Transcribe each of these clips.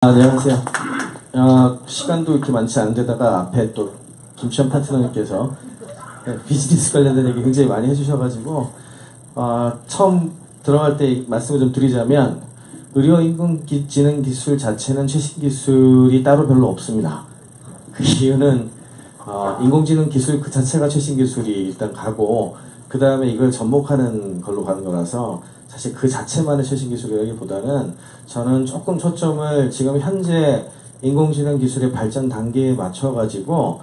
안녕하세요. 시간도 이렇게 많지 않은데다가 앞에 또 김시현 파트너님께서 비즈니스 관련된 얘기 굉장히 많이 해주셔가지고 처음 들어갈 때 말씀을 좀 드리자면 의료인공지능 기술 자체는 최신 기술이 따로 별로 없습니다. 그 이유는 인공지능 기술 그 자체가 최신 기술이 일단 가고 그 다음에 이걸 접목하는 걸로 가는 거라서 사실 그 자체만의 최신 기술이라기보다는 저는 조금 초점을 지금 현재 인공지능 기술의 발전 단계에 맞춰가지고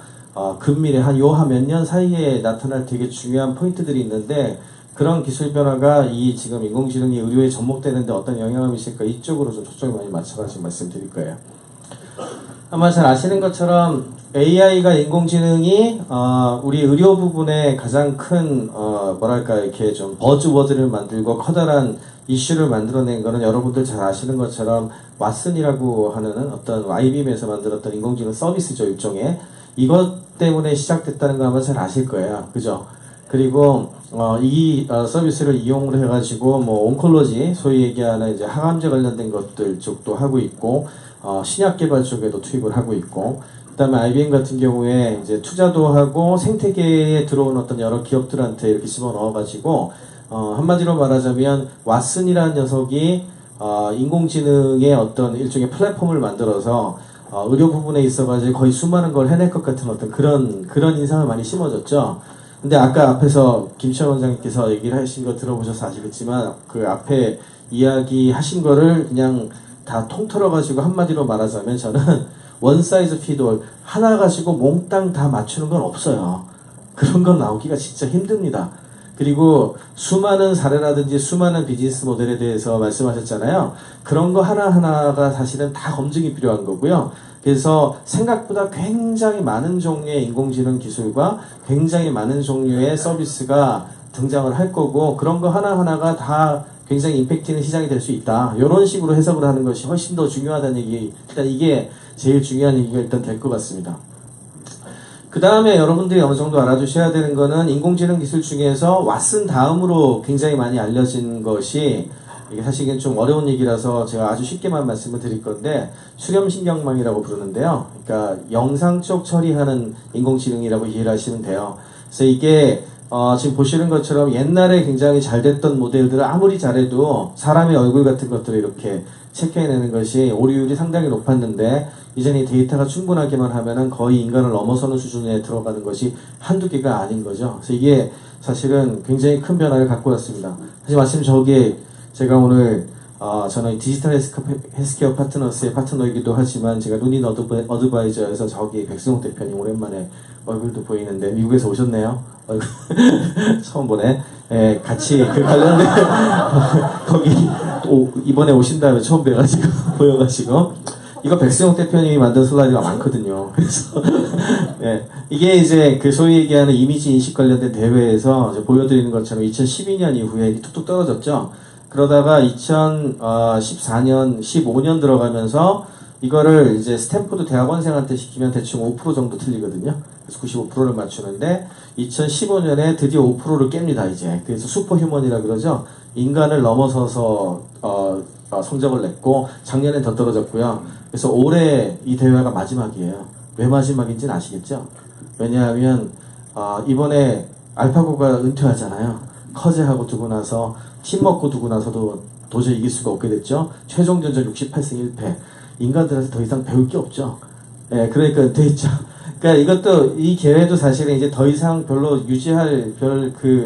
근미래 한 몇 년 사이에 나타날 되게 중요한 포인트들이 있는데 그런 기술 변화가 이 지금 인공지능이 의료에 접목되는데 어떤 영향을 미칠까 이쪽으로 좀 초점을 많이 맞춰가지고 말씀드릴 거예요. 아마 잘 아시는 것처럼 AI가 인공지능이 우리 의료 부분에 가장 큰 뭐랄까 이렇게 좀 버즈워드를 만들고 커다란 이슈를 만들어낸 거는 여러분들 잘 아시는 것처럼 왓슨이라고 하는 어떤 IBM에서 만들었던 인공지능 서비스죠, 일종의. 이것 때문에 시작됐다는 거 아마 잘 아실 거예요, 그죠? 그리고 이 서비스를 이용을 해가지고 뭐 온콜로지, 소위 얘기하는 이제 항암제 관련된 것들 쪽도 하고 있고 신약 개발 쪽에도 투입을 하고 있고, 그다음에 IBM 같은 경우에 이제 투자도 하고 생태계에 들어온 어떤 여러 기업들한테 이렇게 집어넣어가지고 한마디로 말하자면 왓슨이라는 녀석이 인공지능의 어떤 일종의 플랫폼을 만들어서 의료 부분에 있어가지고 거의 수많은 걸 해낼 것 같은 어떤 그런 인상을 많이 심어줬죠. 근데 아까 앞에서 김시현 원장님께서 얘기를 하신 거 들어보셔서 아시겠지만 그 앞에 이야기 하신 거를 그냥 다 통틀어가지고 한마디로 말하자면 저는 원 사이즈 피드 하나 가지고 몽땅 다 맞추는 건 없어요. 그런 건 나오기가 진짜 힘듭니다. 그리고 수많은 사례라든지 수많은 비즈니스 모델에 대해서 말씀하셨잖아요. 그런 거 하나하나가 사실은 다 검증이 필요한 거고요. 그래서 생각보다 굉장히 많은 종류의 인공지능 기술과 굉장히 많은 종류의 서비스가 등장을 할 거고, 그런 거 하나하나가 다 굉장히 임팩트 있는 시장이 될 수 있다. 이런 식으로 해석을 하는 것이 훨씬 더 중요하다는 얘기, 일단 이게 제일 중요한 얘기가 일단 될 것 같습니다. 그 다음에 여러분들이 어느 정도 알아두셔야 되는 거는 인공지능 기술 중에서 왓슨 다음으로 굉장히 많이 알려진 것이, 이게 사실은 좀 어려운 얘기라서 제가 아주 쉽게만 말씀을 드릴 건데, 수렴신경망이라고 부르는데요. 그러니까 영상 쪽 처리하는 인공지능이라고 이해를 하시면 돼요. 그래서 이게 지금 보시는 것처럼 옛날에 굉장히 잘 됐던 모델들을 아무리 잘해도 사람의 얼굴 같은 것들을 이렇게 체크해내는 것이 오류율이 상당히 높았는데, 이전에 데이터가 충분하기만 하면은 거의 인간을 넘어서는 수준에 들어가는 것이 한두 개가 아닌 거죠. 그래서 이게 사실은 굉장히 큰 변화를 갖고 왔습니다. 사실 마침 저기에 제가 오늘 저는 디지털 헬스케어 파트너스의 파트너이기도 하지만 제가 눈인 어드바이저에서 저기 백승호 대표님 오랜만에 얼굴도 보이는데 미국에서 오셨네요. 처음 보네. 예, 같이 그 관련된 거기 이번에 오신 다음에 처음 뵈가지고 보여가지고 이거 백승호 대표님이 만든 슬라이드가 많거든요. 그래서 예, 이게 이제 그 소위 얘기하는 이미지 인식 관련된 대회에서 보여드리는 것처럼 2012년 이후에 툭툭 떨어졌죠. 그러다가 2014년, 15년 들어가면서 이거를 이제 스탠포드 대학원생한테 시키면 대충 5% 정도 틀리거든요. 그래서 95%를 맞추는데 2015년에 드디어 5%를 깹니다, 이제. 그래서 슈퍼휴먼이라 그러죠. 인간을 넘어서서 성적을 냈고 작년엔 더 떨어졌고요. 그래서 올해 이 대회가 마지막이에요. 왜 마지막인지는 아시겠죠? 왜냐하면 이번에 알파고가 은퇴하잖아요. 커제하고 두고 나서 팀 먹고 두고 나서도 도저히 이길 수가 없게 됐죠. 최종 전적 68승 1패. 인간들한테 더 이상 배울 게 없죠. 예, 그러니까 은퇴했죠. 그러니까 이것도 이 계획도 사실은 이제 더 이상 별로 유지할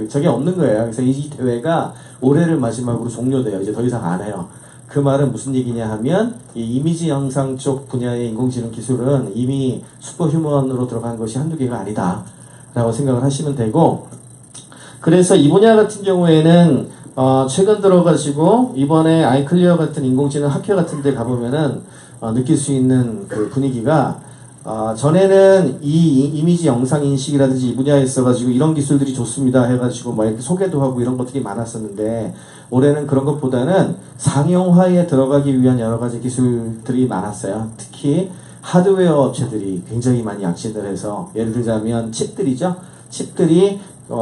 저게 없는 거예요. 그래서 이 대회가 올해를 마지막으로 종료돼요. 이제 더 이상 안 해요. 그 말은 무슨 얘기냐 하면 이 이미지 영상 쪽 분야의 인공지능 기술은 이미 슈퍼휴먼으로 들어간 것이 한두 개가 아니다 라고 생각을 하시면 되고, 그래서 이 분야 같은 경우에는 최근 들어가지고 이번에 아이클리어 같은 인공지능 학회 같은 데 가보면은 느낄 수 있는 그 분위기가 전에는 이 이미지 영상 인식이라든지 이 분야에 있어가지고 이런 기술들이 좋습니다 해가지고 뭐 이렇게 소개도 하고 이런 것들이 많았었는데, 올해는 그런 것보다는 상용화에 들어가기 위한 여러 가지 기술들이 많았어요. 특히 하드웨어 업체들이 굉장히 많이 약진을 해서, 예를 들자면 칩들이죠. 칩들이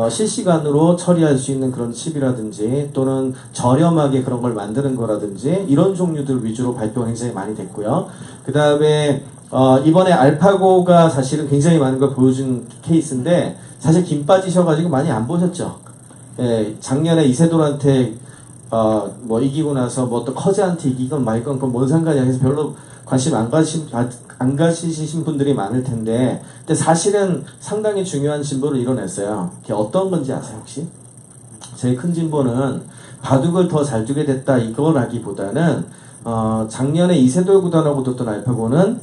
실시간으로 처리할 수 있는 그런 칩이라든지 또는 저렴하게 그런 걸 만드는 거라든지 이런 종류들 위주로 발표가 굉장히 많이 됐고요. 그 다음에 이번에 알파고가 사실은 굉장히 많은 걸 보여준 케이스인데 사실 김 빠지셔가지고 많이 안 보셨죠? 예, 작년에 이세돌한테 뭐 이기고 나서 뭐 또 커즈한테 이기건 말건 그건 뭔 상관이야 해서 별로 관심 안 가지신 분들이 많을 텐데 근데 사실은 상당히 중요한 진보를 이뤄냈어요. 그게 어떤 건지 아세요 혹시? 제일 큰 진보는 바둑을 더 잘 두게 됐다 이거라기보다는 작년에 이세돌 구단하고 뒀던 알파고는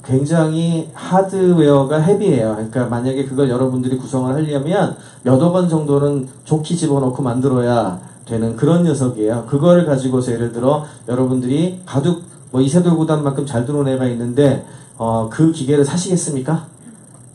굉장히 하드웨어가 헤비해요. 그러니까 만약에 그걸 여러분들이 구성을 하려면 몇억 원 정도는 좋게 집어넣고 만들어야 되는 그런 녀석이에요. 그거를 가지고서 예를 들어 여러분들이 바둑 뭐 이세돌 구단만큼 잘 두는 애가 있는데 그 기계를 사시겠습니까?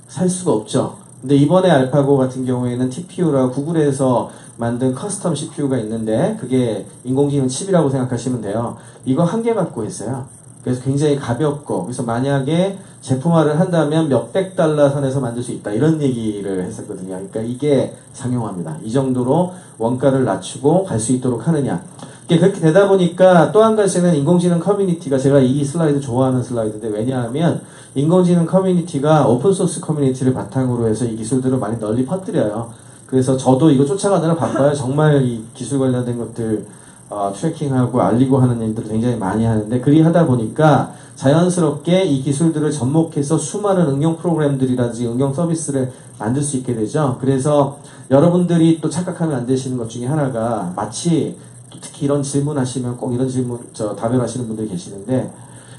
살 수가 없죠. 근데 이번에 알파고 같은 경우에는 TPU라 구글에서 만든 커스텀 CPU가 있는데 그게 인공지능 칩이라고 생각하시면 돼요. 이거 한 개 갖고 있어요. 그래서 굉장히 가볍고 그래서 만약에 제품화를 한다면 몇백 달러 선에서 만들 수 있다 이런 얘기를 했었거든요. 그러니까 이게 상용화입니다. 이 정도로 원가를 낮추고 갈 수 있도록 하느냐. 그렇게 되다 보니까 또 한 가지는 인공지능 커뮤니티가 제가 이 슬라이드 좋아하는 슬라이드인데 왜냐하면 인공지능 커뮤니티가 오픈소스 커뮤니티를 바탕으로 해서 이 기술들을 많이 널리 퍼뜨려요. 그래서 저도 이거 쫓아가느라 바빠요. 정말 이 기술 관련된 것들 트래킹하고 알리고 하는 일들을 굉장히 많이 하는데 그리 하다 보니까 자연스럽게 이 기술들을 접목해서 수많은 응용 프로그램들이라든지 응용 서비스를 만들 수 있게 되죠. 그래서 여러분들이 또 착각하면 안 되시는 것 중에 하나가 마치 특히 이런 질문하시면 꼭 이런 질문 답변하시는 분들이 계시는데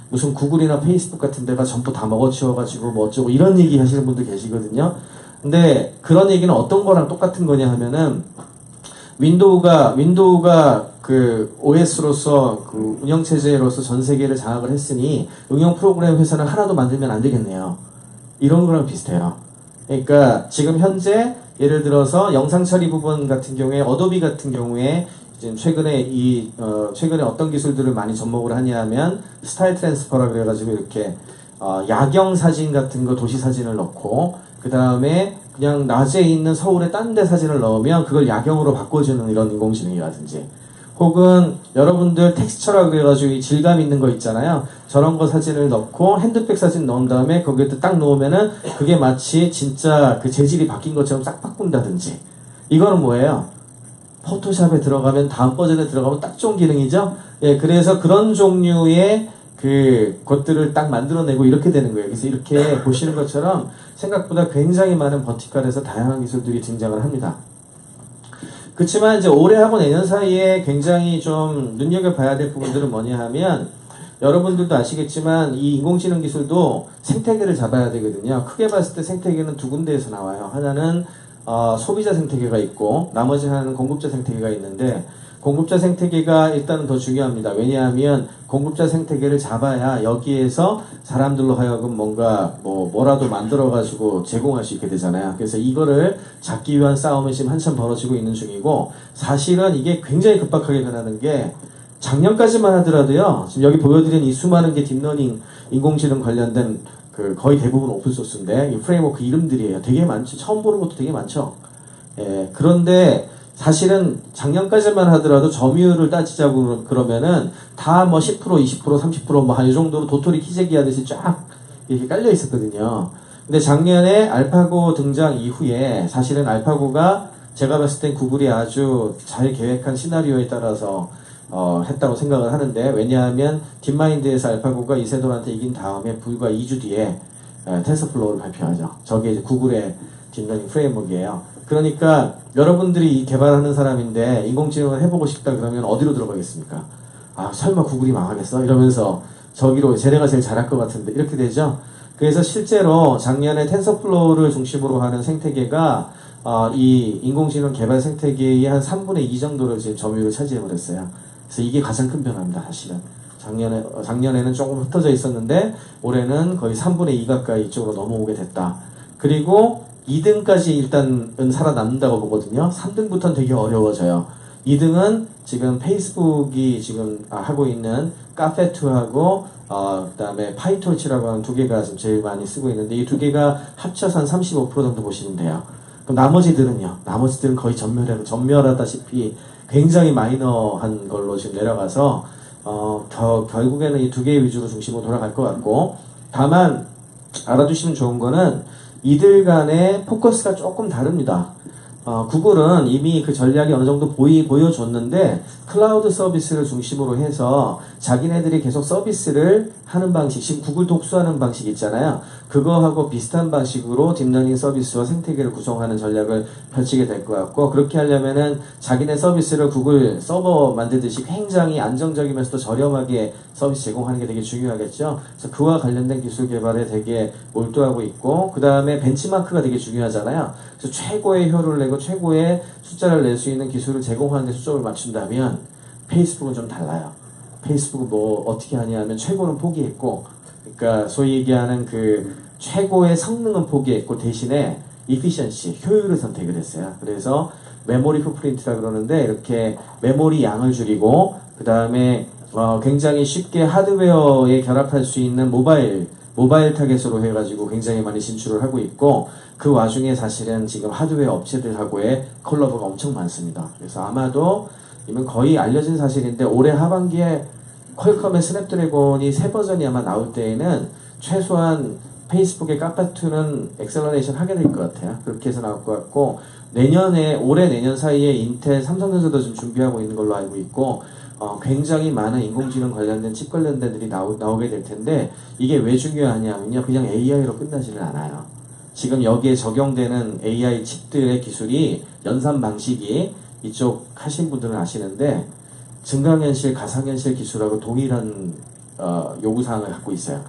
무슨 구글이나 페이스북 같은 데가 전부 다 먹어치워가지고 뭐 어쩌고 이런 얘기 하시는 분들 계시거든요. 근데 그런 얘기는 어떤 거랑 똑같은 거냐 하면은 윈도우가 그 OS로서 그 운영체제로서 전 세계를 장악을 했으니 응용 프로그램 회사는 하나도 만들면 안 되겠네요. 이런 거랑 비슷해요. 그러니까 지금 현재 예를 들어서 영상 처리 부분 같은 경우에 어도비 같은 경우에 지금 최근에 어떤 기술들을 많이 접목을 하냐면 스타일 트랜스퍼라 그래가지고 이렇게 야경 사진 같은 거 도시 사진을 넣고 그 다음에 그냥 낮에 있는 서울의 딴 데 사진을 넣으면 그걸 야경으로 바꿔주는 이런 인공지능이라든지 혹은 여러분들 텍스처라 그래가지고 이 질감 있는 거 있잖아요. 저런 거 사진을 넣고 핸드백 사진 넣은 다음에 거기에 딱 놓으면은 그게 마치 진짜 그 재질이 바뀐 것처럼 싹 바꾼다든지 이거는 뭐예요? 포토샵에 들어가면 다음 버전에 들어가면 딱 좋은 기능이죠. 예, 그래서 그런 종류의 그 것들을 딱 만들어내고 이렇게 되는 거예요. 그래서 이렇게 보시는 것처럼 생각보다 굉장히 많은 버티컬에서 다양한 기술들이 등장을 합니다. 그렇지만 이제 올해하고 내년 사이에 굉장히 좀 눈여겨봐야 될 부분들은 뭐냐 하면 여러분들도 아시겠지만 이 인공지능 기술도 생태계를 잡아야 되거든요. 크게 봤을 때 생태계는 두 군데에서 나와요. 하나는 소비자 생태계가 있고 나머지 하나는 공급자 생태계가 있는데 공급자 생태계가 일단은 더 중요합니다. 왜냐하면 공급자 생태계를 잡아야 여기에서 사람들로 하여금 뭔가 뭐라도 만들어가지고 제공할 수 있게 되잖아요. 그래서 이거를 잡기 위한 싸움이 지금 한참 벌어지고 있는 중이고 사실은 이게 굉장히 급박하게 변하는 게 작년까지만 하더라도요. 지금 여기 보여드린 이 수많은 게 딥러닝 인공지능 관련된 그 거의 대부분 오픈소스인데 이 프레임워크 이름들이에요. 되게 많죠. 처음 보는 것도 되게 많죠. 예, 그런데 사실은 작년까지만 하더라도 점유율을 따지자고 그러면은 다 뭐 10%, 20%, 30% 뭐 한 이 정도로 도토리 키재기 하듯이 쫙 이렇게 깔려 있었거든요. 근데 작년에 알파고 등장 이후에 사실은 알파고가 제가 봤을 땐 구글이 아주 잘 계획한 시나리오에 따라서 했다고 생각을 하는데 왜냐하면 딥마인드에서 알파고가 이세돌한테 이긴 다음에 불과 2주 뒤에 텐서플로우를 발표하죠. 저게 이제 구글의 딥러닝 프레임워크예요. 그러니까 여러분들이 개발하는 사람인데 인공지능을 해보고 싶다 그러면 어디로 들어가겠습니까? 아 설마 구글이 망하겠어? 이러면서 저기로 쟤네가 제일 잘할 것 같은데 이렇게 되죠. 그래서 실제로 작년에 텐서플로우를 중심으로 하는 생태계가 이 인공지능 개발 생태계의 한 3분의 2 정도를 지금 점유율을 차지해버렸어요. 그래서 이게 가장 큰 변화입니다. 사실은 작년에는 조금 흩어져 있었는데 올해는 거의 3분의 2 가까이 이쪽으로 넘어오게 됐다. 그리고 2등까지 일단은 살아남는다고 보거든요. 3등부터는 되게 어려워져요. 2등은 지금 페이스북이 지금 하고 있는 카페2하고 그다음에 파이토치라고 하는 두 개가 지금 제일 많이 쓰고 있는데 이 두 개가 합쳐서 한 35% 정도 보시면 돼요. 그럼 나머지들은요? 나머지들은 거의 전멸하다시피 굉장히 마이너한 걸로 지금 내려가서 결국에는 이 두 개 위주로 중심으로 돌아갈 것 같고, 다만 알아두시면 좋은 거는 이들 간의 포커스가 조금 다릅니다. 구글은 이미 그 전략이 어느 정도 보여줬는데 클라우드 서비스를 중심으로 해서 자기네들이 계속 서비스를 하는 방식, 지금 구글 독수하는 방식 있잖아요. 그거하고 비슷한 방식으로 딥러닝 서비스와 생태계를 구성하는 전략을 펼치게 될 것 같고, 그렇게 하려면은 자기네 서비스를 구글 서버 만들듯이 굉장히 안정적이면서도 저렴하게 서비스 제공하는 게 되게 중요하겠죠. 그래서 그와 관련된 기술 개발에 되게 몰두하고 있고, 그 다음에 벤치마크가 되게 중요하잖아요. 그래서 최고의 효율을 내고 최고의 숫자를 낼 수 있는 기술을 제공하는 데 초점을 맞춘다면 페이스북은 좀 달라요. 페이스북은 뭐 어떻게 하냐면 최고는 포기했고, 그러니까 소위 얘기하는 그 최고의 성능은 포기했고 대신에 efficiency, 효율을 선택을 했어요. 그래서 메모리 풋프린트라 그러는데 이렇게 메모리 양을 줄이고, 그 다음에 굉장히 쉽게 하드웨어에 결합할 수 있는 모바일 타겟으로 해가지고 굉장히 많이 진출을 하고 있고, 그 와중에 사실은 지금 하드웨어 업체들하고의 콜라보가 엄청 많습니다. 그래서 아마도 이건 거의 알려진 사실인데 올해 하반기에 퀄컴의 스냅드래곤이 새 버전이 아마 나올 때에는 최소한 페이스북의 카파2는 엑셀러레이션 하게 될 것 같아요. 그렇게 해서 나올 것 같고, 올해 내년 사이에 인텔, 삼성전자도 좀 준비하고 있는 걸로 알고 있고, 굉장히 많은 인공지능 관련된 칩 관련된 들이 나오게 될 텐데, 이게 왜 중요하냐면요, 그냥 AI로 끝나지는 않아요. 지금 여기에 적용되는 AI 칩들의 기술이, 연산 방식이 이쪽 하신 분들은 아시는데 증강현실, 가상현실 기술하고 동일한 요구사항을 갖고 있어요.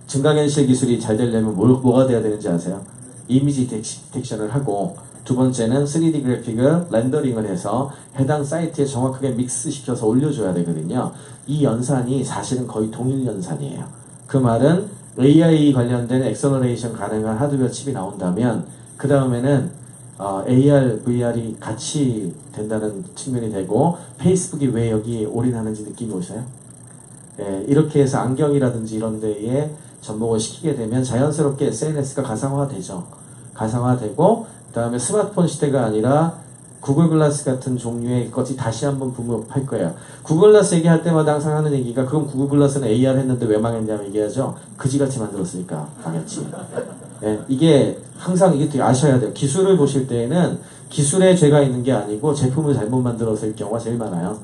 증강현실 기술이 잘 되려면 뭐가 돼야 되는지 아세요? 이미지 디텍션을 하고, 두 번째는 3D 그래픽을 렌더링을 해서 해당 사이트에 정확하게 믹스시켜서 올려줘야 되거든요. 이 연산이 사실은 거의 동일 연산이에요. 그 말은 AI 관련된 엑셀러레이션 가능한 하드웨어 칩이 나온다면 그 다음에는 AR, VR이 같이 된다는 측면이 되고, 페이스북이 왜 여기 올인하는지 느낌이 오세요? 예, 이렇게 해서 안경이라든지 이런 데에 접목을 시키게 되면 자연스럽게 SNS가 가상화되죠. 가상화되고, 그 다음에 스마트폰 시대가 아니라 구글 글라스 같은 종류의 것이 다시 한번 붐업할 거예요. 구글 글라스 얘기할 때마다 항상 하는 얘기가, 그럼 구글 글라스는 AR 했는데 왜 망했냐고 얘기하죠. 그지같이 만들었으니까 망했지. 예, 이게 항상 이게 되게 아셔야 돼요. 기술을 보실 때에는 기술에 죄가 있는 게 아니고 제품을 잘못 만들었을 경우가 제일 많아요.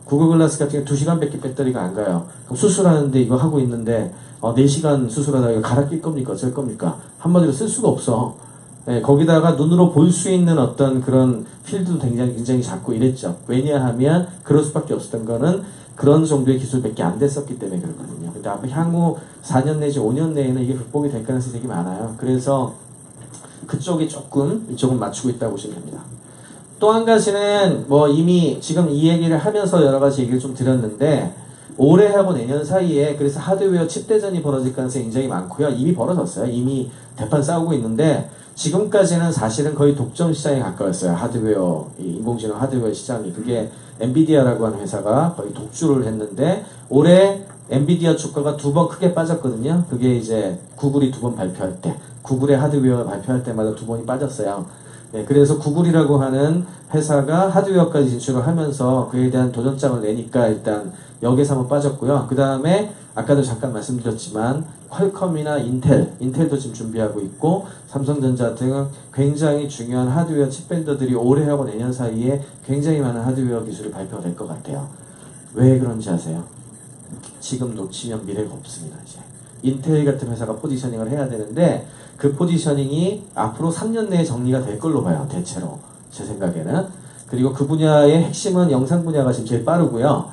구글 글라스 같은 경우 2시간밖에 배터리가 안 가요. 그럼 수술하는데 이거 하고 있는데 4시간 수술하다가 이거 갈아 낄 겁니까? 어쩔 겁니까? 한마디로 쓸 수가 없어. 예, 거기다가 눈으로 볼 수 있는 어떤 그런 필드도 굉장히 작고 이랬죠. 왜냐하면 그럴 수밖에 없었던 거는 그런 정도의 기술밖에 안 됐었기 때문에 그렇거든요. 근데 앞으로 향후 4년 내지 5년 내에는 이게 극복이 될 가능성이 되게 많아요. 그래서 그쪽이 이쪽은 맞추고 있다고 보시면 됩니다. 또 한 가지는 뭐 이미 지금 이 얘기를 하면서 여러 가지 얘기를 좀 드렸는데, 올해하고 내년 사이에 그래서 하드웨어 칩 대전이 벌어질 가능성이 굉장히 많고요. 이미 벌어졌어요. 이미 대판 싸우고 있는데, 지금까지는 사실은 거의 독점 시장에 가까웠어요. 하드웨어, 인공지능 하드웨어 시장이. 그게 엔비디아라고 하는 회사가 거의 독주를 했는데, 올해 엔비디아 주가가 2번 크게 빠졌거든요. 그게 이제 구글이 2번 발표할 때, 구글의 하드웨어 발표할 때마다 2번이 빠졌어요. 네, 그래서 구글이라고 하는 회사가 하드웨어까지 진출을 하면서 그에 대한 도전장을 내니까 일단 여기에서 한번 빠졌고요. 그 다음에 아까도 잠깐 말씀드렸지만 퀄컴이나 인텔도 지금 준비하고 있고, 삼성전자 등 굉장히 중요한 하드웨어 칩 벤더들이 올해하고 내년 사이에 굉장히 많은 하드웨어 기술이 발표될 것 같아요. 왜 그런지 아세요? 지금 놓치면 미래가 없습니다. 이제 인텔 같은 회사가 포지셔닝을 해야 되는데, 그 포지셔닝이 앞으로 3년 내에 정리가 될 걸로 봐요. 대체로 제 생각에는. 그리고 그 분야의 핵심은 영상 분야가 지금 제일 빠르고요.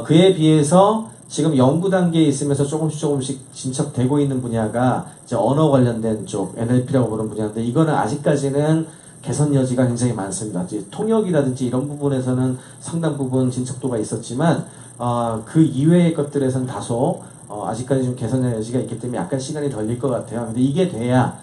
그에 비해서 지금 연구 단계에 있으면서 조금씩 진척되고 있는 분야가 이제 언어 관련된 쪽, NLP라고 부르는 분야인데, 이거는 아직까지는 개선 여지가 굉장히 많습니다. 이제 통역이라든지 이런 부분에서는 상당 부분 진척도가 있었지만, 그 이외의 것들에서는 다소 아직까지 좀 개선 여지가 있기 때문에 약간 시간이 걸릴 것 같아요. 근데 이게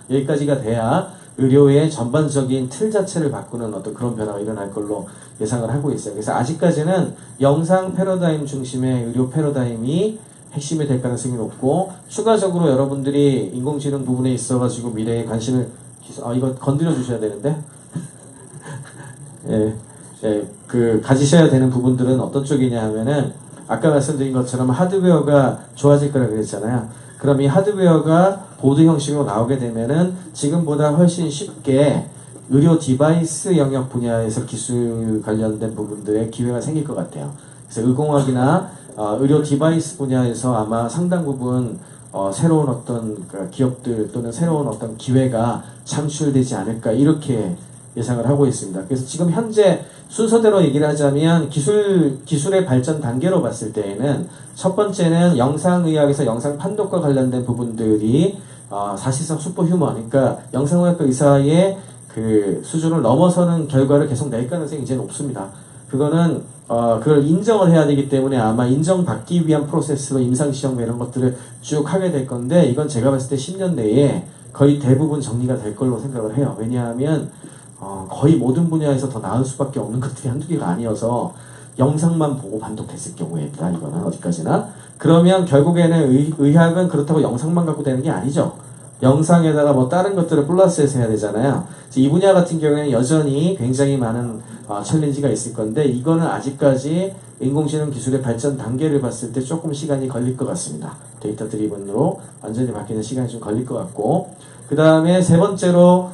여기까지가 돼야 의료의 전반적인 틀 자체를 바꾸는 어떤 그런 변화가 일어날 걸로 예상을 하고 있어요. 그래서 아직까지는 영상 패러다임 중심의 의료 패러다임이 핵심이 될 가능성이 높고, 추가적으로 여러분들이 인공지능 부분에 있어가지고 미래에 관심을 이거 건드려 주셔야 되는데. 예, 예, 가지셔야 되는 부분들은 어떤 쪽이냐 하면은, 아까 말씀드린 것처럼 하드웨어가 좋아질 거라 그랬잖아요. 그럼 이 하드웨어가 보드 형식으로 나오게 되면은 지금보다 훨씬 쉽게 의료 디바이스 영역 분야에서 기술 관련된 부분들의 기회가 생길 것 같아요. 그래서 의공학이나 의료 디바이스 분야에서 아마 상당 부분 새로운 어떤 기업들 또는 새로운 어떤 기회가 창출되지 않을까 이렇게 예상을 하고 있습니다. 그래서 지금 현재 순서대로 얘기를 하자면 기술의 발전 단계로 봤을 때에는 첫 번째는 영상의학에서 영상 판독과 관련된 부분들이 사실상 슈퍼휴먼, 그러니까 영상의학과 의사의 그 수준을 넘어서는 결과를 계속 낼 가능성이 이제 높습니다. 그거는 그걸 인정을 해야 되기 때문에 아마 인정받기 위한 프로세스로 임상시험 이런 것들을 쭉 하게 될 건데, 이건 제가 봤을 때 10년 내에 거의 대부분 정리가 될 걸로 생각을 해요. 왜냐하면 거의 모든 분야에서 더 나을 수밖에 없는 것들이 한두 개가 아니어서 영상만 보고 판독했을 경우에다, 이거는 어디까지나. 그러면 결국에는 의학은 그렇다고 영상만 갖고 되는 게 아니죠. 영상에다가 뭐 다른 것들을 플러스해서 해야 되잖아요. 이 분야 같은 경우에는 여전히 굉장히 많은 챌린지가 있을 건데, 이거는 아직까지 인공지능 기술의 발전 단계를 봤을 때 조금 시간이 걸릴 것 같습니다. 데이터 드리븐으로 완전히 바뀌는 시간이 좀 걸릴 것 같고, 그 다음에 세 번째로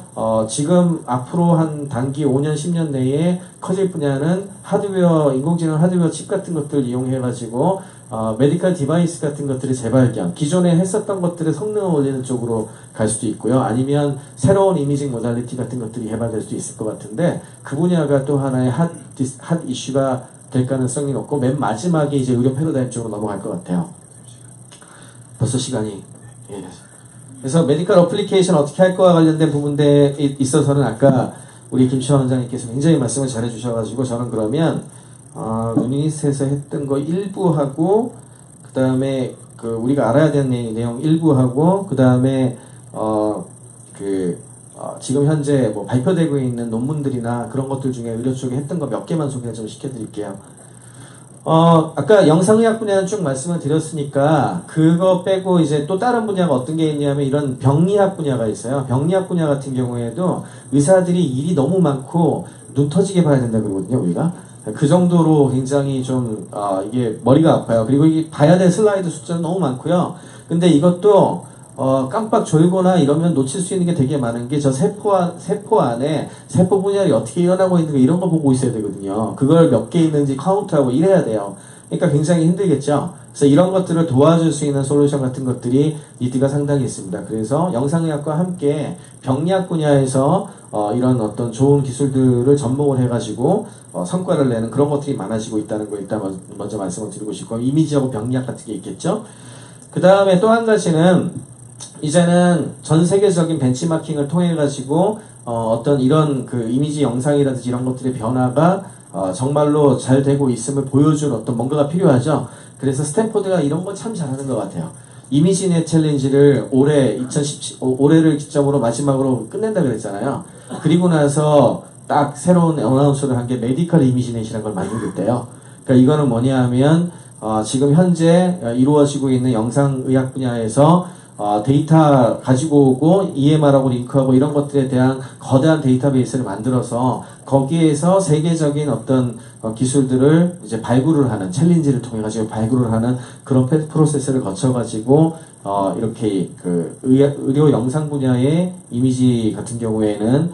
지금 앞으로 한 단기 5년, 10년 내에 커질 분야는 하드웨어, 인공지능 하드웨어 칩 같은 것들을 이용해가지고 메디컬 디바이스 같은 것들의 재발견, 기존에 했었던 것들의 성능을 올리는 쪽으로 갈 수도 있고요. 아니면 새로운 이미징 모달리티 같은 것들이 개발될 수도 있을 것 같은데, 그 분야가 또 하나의 핫 이슈가 될 가능성이 높고, 맨 마지막에 이제 의료 패러다임 쪽으로 넘어갈 것 같아요. 벌써 시간이. 예. 그래서 메디컬 어플리케이션 어떻게 할 거와 관련된 부분에 있어서는 아까 우리 김치환 원장님께서 굉장히 말씀을 잘 해주셔가지고, 저는 그러면 유니스에서 했던 거 일부 하고, 그 다음에 우리가 알아야 되는 내용 일부 하고, 그 다음에 지금 현재 뭐 발표되고 있는 논문들이나 그런 것들 중에 의료 쪽에 했던 거 몇 개만 소개 좀 시켜드릴게요. 아까 영상의학 분야는 쭉 말씀을 드렸으니까, 그거 빼고 이제 또 다른 분야가 어떤 게 있냐면, 이런 병리학 분야가 있어요. 병리학 분야 같은 경우에도 의사들이 일이 너무 많고 눈 터지게 봐야 된다 그러거든요, 우리가. 그 정도로 굉장히 좀 이게 머리가 아파요. 그리고 이게 봐야 될 슬라이드 숫자는 너무 많고요. 근데 이것도 깜빡 졸거나 이러면 놓칠 수 있는 게 되게 많은 게, 저 세포 안에 세포 분열이 어떻게 일어나고 있는 거, 이런 거 보고 있어야 되거든요. 그걸 몇 개 있는지 카운트하고 이래야 돼요. 그러니까 굉장히 힘들겠죠. 그래서 이런 것들을 도와줄 수 있는 솔루션 같은 것들이 니드가 상당히 있습니다. 그래서 영상의학과 함께 병리학 분야에서 이런 어떤 좋은 기술들을 접목을 해가지고 성과를 내는 그런 것들이 많아지고 있다는 거 일단 먼저 말씀을 드리고 싶고, 이미지하고 병리학 같은 게 있겠죠. 그 다음에 또 한 가지는, 이제는 전 세계적인 벤치마킹을 통해 가지고 어떤 이런 이미지 영상이라든지 이런 것들의 변화가 정말로 잘 되고 있음을 보여준 어떤 뭔가가 필요하죠. 그래서 스탠포드가 이런 거 참 잘하는 것 같아요. 이미지넷 챌린지를 올해를 기점으로 마지막으로 끝낸다 그랬잖아요. 그리고 나서 딱 새로운 어나운서를 한 게 메디컬 이미지넷이라는 걸 만들었대요. 그러니까 이거는 뭐냐 하면 지금 현재 이루어지고 있는 영상의학 분야에서 데이터 가지고 오고 EMR하고 링크하고 이런 것들에 대한 거대한 데이터베이스를 만들어서 거기에서 세계적인 어떤 기술들을 이제 발굴을 하는, 챌린지를 통해 가지고 발굴을 하는 그런 프로세스를 거쳐 가지고 이렇게 의료 영상 분야의 이미지 같은 경우에는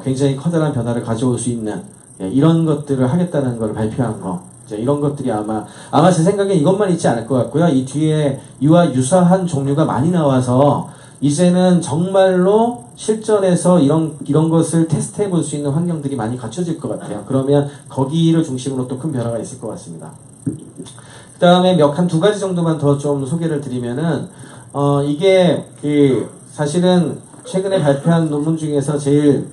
굉장히 커다란 변화를 가져올 수 있는 이런 것들을 하겠다는 걸 발표한 거. 이런 것들이 아마 제 생각엔 이것만 있지 않을 것 같고요. 이 뒤에 이와 유사한 종류가 많이 나와서 이제는 정말로 실전에서 이런 것을 테스트해 볼 수 있는 환경들이 많이 갖춰질 것 같아요. 그러면 거기를 중심으로 또 큰 변화가 있을 것 같습니다. 그 다음에 한 두 가지 정도만 더 좀 소개를 드리면은, 이게 사실은 최근에 발표한 논문 중에서 제일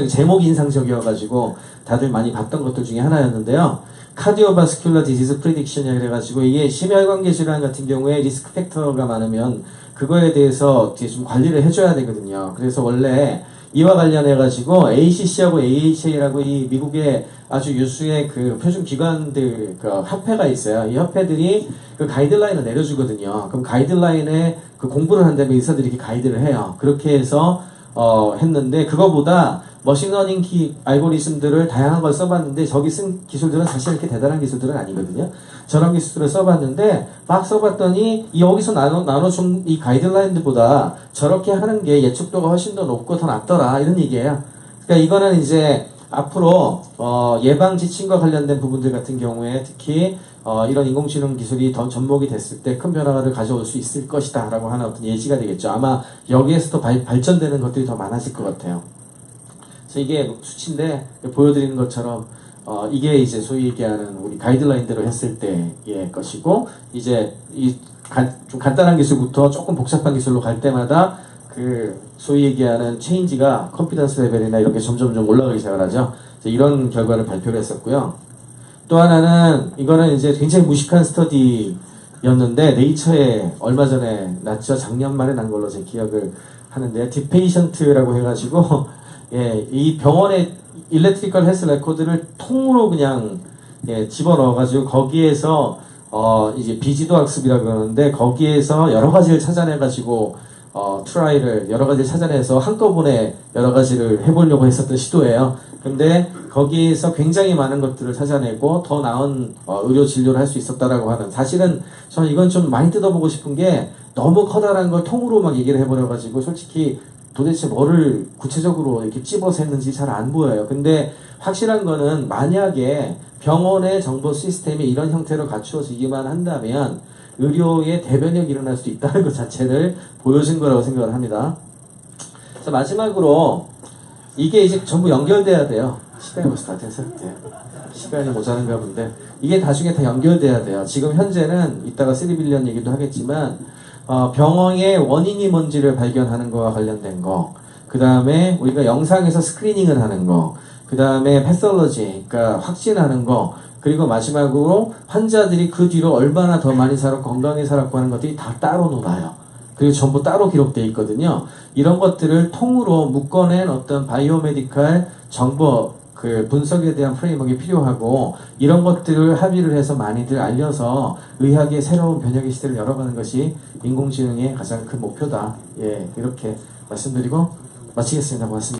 제목이 인상적이어가지고 다들 많이 봤던 것들 중에 하나였는데요. 카디오바스큘러 디지즈 프리딕션이라 그래가지고, 이게 심혈관계 질환 같은 경우에 리스크 팩터가 많으면 그거에 대해서 좀 관리를 해줘야 되거든요. 그래서 원래 이와 관련해가지고 ACC하고 AHA라고 이 미국의 아주 유수의 표준 기관들 협회가 있어요. 이 협회들이 가이드라인을 내려주거든요. 그럼 가이드라인에 공부를 한다면 의사들이 이렇게 가이드를 해요. 그렇게 해서 했는데 그거보다 머신러닝 알고리즘들을 다양한 걸 써봤는데 저기 쓴 기술들은 사실 이렇게 대단한 기술들은 아니거든요. 저런 기술들을 써봤는데 막 써봤더니 여기서 나눠준 이 가이드라인들보다 저렇게 하는 게 예측도가 훨씬 더 높고 더 낫더라 이런 얘기예요. 그러니까 이거는 이제 앞으로 예방 지침과 관련된 부분들 같은 경우에 특히 이런 인공지능 기술이 더 접목이 됐을 때 큰 변화를 가져올 수 있을 것이다 라고 하는 어떤 예시가 되겠죠. 아마 여기에서 더 발전되는 것들이 더 많아질 것 같아요. 그래서 이게 수치인데 보여드리는 것처럼 이게 이제 소위 얘기하는 우리 가이드라인대로 했을 때의 것이고 이제 좀 간단한 기술부터 조금 복잡한 기술로 갈 때마다 그 소위 얘기하는 체인지가 컨피던스 레벨이나 이런 게 점점 올라가기 시작을 하죠. 이런 결과를 발표를 했었고요. 또 하나는 이거는 이제 굉장히 무식한 스터디였는데 네이처에 얼마 전에 났죠. 작년 말에 난 걸로 제 기억을 하는데 딥페이션트라고 해가지고 예, 이 병원의 일렉트리컬 헬스 레코드를 통으로 그냥 집어넣어가지고 거기에서 이제 비지도 학습이라고 그러는데 거기에서 여러 가지를 찾아내가지고 트라이를 여러 가지를 찾아내서 한꺼번에 여러 가지를 해보려고 했었던 시도예요. 근데 거기에서 굉장히 많은 것들을 찾아내고 더 나은 의료 진료를 할 수 있었다라고 하는 사실은 저는 이건 좀 많이 뜯어보고 싶은 게 너무 커다란 걸 통으로 막 얘기를 해버려가지고 솔직히 도대체 뭐를 구체적으로 이렇게 찝어서 했는지 잘 안 보여요. 근데 확실한 거는 만약에 병원의 정보 시스템이 이런 형태로 갖추어지기만 한다면 의료의 대변력이 일어날 수도 있다는 것 자체를 보여준 거라고 생각을 합니다. 자, 마지막으로 이게 이제 전부 연결돼야 돼요. 시간이 벌써 다 돼서 시간이 모자란가 본데 이게 나중에 다 연결돼야 돼요. 지금 현재는 이따가 3빌리언 얘기도 하겠지만 병원의 원인이 뭔지를 발견하는 거와 관련된 거, 그 다음에 우리가 영상에서 스크리닝을 하는 거, 그 다음에 패솔로지, 그러니까 확진하는 거, 그리고 마지막으로 환자들이 그 뒤로 얼마나 더 많이 살았고 건강히 살았고 하는 것들이 다 따로 놀아요. 그리고 전부 따로 기록되어 있거든요. 이런 것들을 통으로 묶어낸 어떤 바이오메디컬 정보 그 분석에 대한 프레임워크가 필요하고 이런 것들을 합의를 해서 많이들 알려서 의학의 새로운 변혁의 시대를 열어가는 것이 인공지능의 가장 큰 목표다. 예, 이렇게 말씀드리고 마치겠습니다. 고맙습니다.